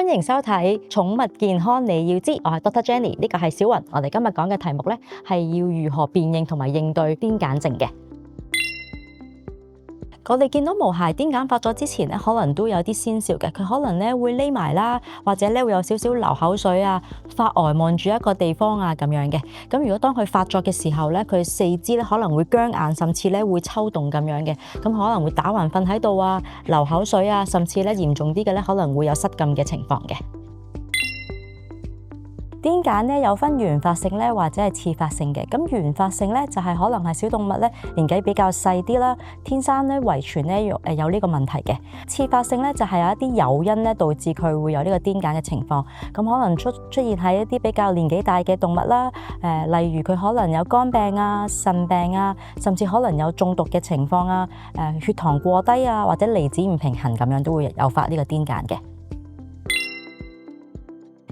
歡迎收睇寵物健康你要知，我係 Dr. Jenny， 呢個係小雲。我哋今日講嘅題目咧係要如何辨認同埋應對癲癇症嘅。我哋見到毛孩癲癇發作之前咧，可能都有啲先兆嘅，佢可能咧會匿埋啦，或者咧會有少少流口水啊、發呆望住一個地方啊咁樣嘅。咁如果當佢發作嘅時候咧，佢四肢咧可能會僵硬，甚至咧會抽動咁樣嘅，咁可能會打橫瞓喺度啊、流口水啊，甚至咧嚴重啲嘅咧可能會有失禁嘅情況嘅。癲癇咧有分原發性咧或者係次發性嘅。咁原發性咧就係可能係小動物咧年紀比較細啲啦，天生咧遺傳咧有呢個問題嘅。次發性咧就係有一啲誘因咧導致佢會有呢個癲癇嘅情況。咁可能出現喺一啲比較年紀大嘅動物啦，例如佢可能有肝病啊、腎病啊，甚至可能有中毒嘅情況啊，血糖過低啊，或者離子唔平衡咁樣都會誘發呢個癲癇嘅。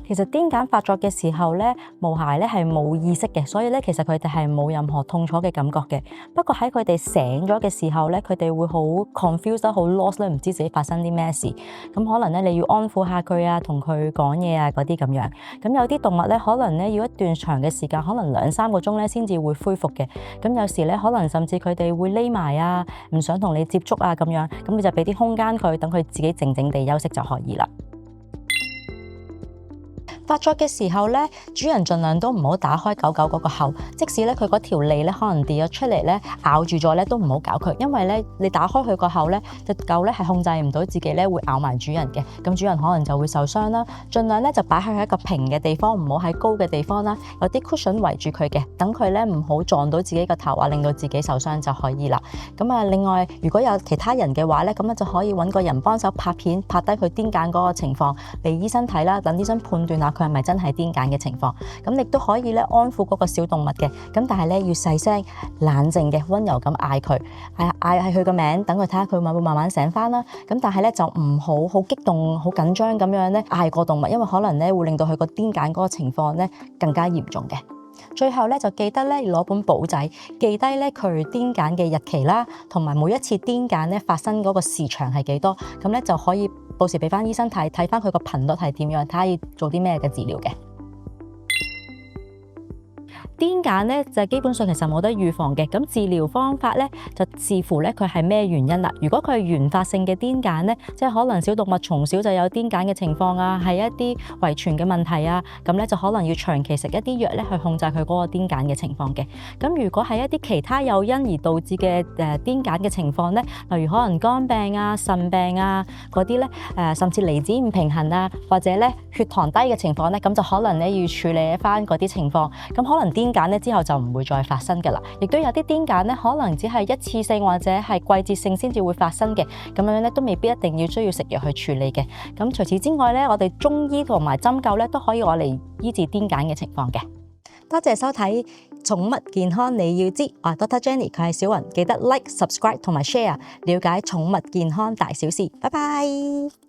其實癲癇發作嘅時候咧，毛孩咧係冇意識嘅，所以咧其實佢哋係冇任何痛楚嘅感覺嘅。不過喺佢哋醒咗嘅時候咧，佢哋會好 confused、好 lost 咧，唔知自己發生啲咩事。咁可能咧你要安撫下佢啊，同佢講嘢啊嗰啲咁樣。咁有啲動物咧，可能咧要一段長嘅時間，可能2-3個鐘咧先至會恢復嘅。咁有時咧可能甚至佢哋會匿埋啊，唔想同你接觸啊咁樣。咁你就俾啲空間佢，等佢自己靜靜地休息就可以啦。發作嘅時候咧，主人盡量都唔好打開狗狗嗰個口，即使咧佢嗰條脷咧可能跌咗出嚟咧，咬住咗咧都唔好搞佢，因為咧你打開佢個口咧，隻狗咧係控制唔到自己咧會咬埋主人嘅，咁主人可能就會受傷啦。盡量咧就擺喺一個平嘅地方，唔好喺高嘅地方啦，有啲 cushion 圍住佢嘅，等佢咧唔好撞到自己個頭啊，令到自己受傷就可以啦。咁啊，另外如果有其他人嘅話咧，咁就可以揾個人幫手拍片，拍低佢癲癇嗰個情況，俾醫生睇啦，等醫生判斷下佢係咪真係癲癇嘅情況。咁亦都可以咧安撫嗰個小動物嘅，咁但係咧要細聲、冷靜嘅、溫柔咁嗌佢，嗌係佢個名，等佢睇下佢會唔會慢慢醒翻啦。咁但係咧就唔好好激動、好緊張咁樣咧嗌個動物，因為可能咧會令到佢個癲癇嗰個情況咧更加嚴重嘅。最後咧就記得咧攞本簿仔，記低咧佢癲癇嘅日期啦，同埋每一次癲癇咧發生嗰個時長係幾多，咁咧就可以到時俾翻醫生睇翻佢個頻率係點樣，睇下要做啲咩嘅治療嘅。癲癇咧就基本上其實冇得預防嘅，咁治療方法咧就視乎咧佢係咩原因啦。如果佢係原發性嘅癲癇咧，即係可能小動物從小就有癲癇嘅情況啊，係一啲遺傳嘅問題啊，咁咧就可能要長期食一啲藥咧去控制佢嗰個癲癇嘅情況嘅。咁如果係一啲其他誘因而導致嘅癲癇嘅情況咧，例如可能肝病啊、腎病啊嗰啲咧，甚至離子唔平衡啊，或者咧血糖低嘅情況咧，咁就可能咧要處理翻嗰啲情況，咁可能癲癇咧之後就唔會再發生㗎啦。亦都有啲癲癇咧，可能只係一次性或者係季節性先至會發生嘅，咁樣咧都未必一定要需要食藥去處理嘅。咁除此之外咧，我哋中醫同埋針灸咧都可以攞嚟醫治癲癇嘅情況嘅。多謝收睇寵物健康你要知，我係 Dr. Jenny， 佢係小雲，記得 like、subscribe 同埋 share， 了解寵物健康大小事。拜拜。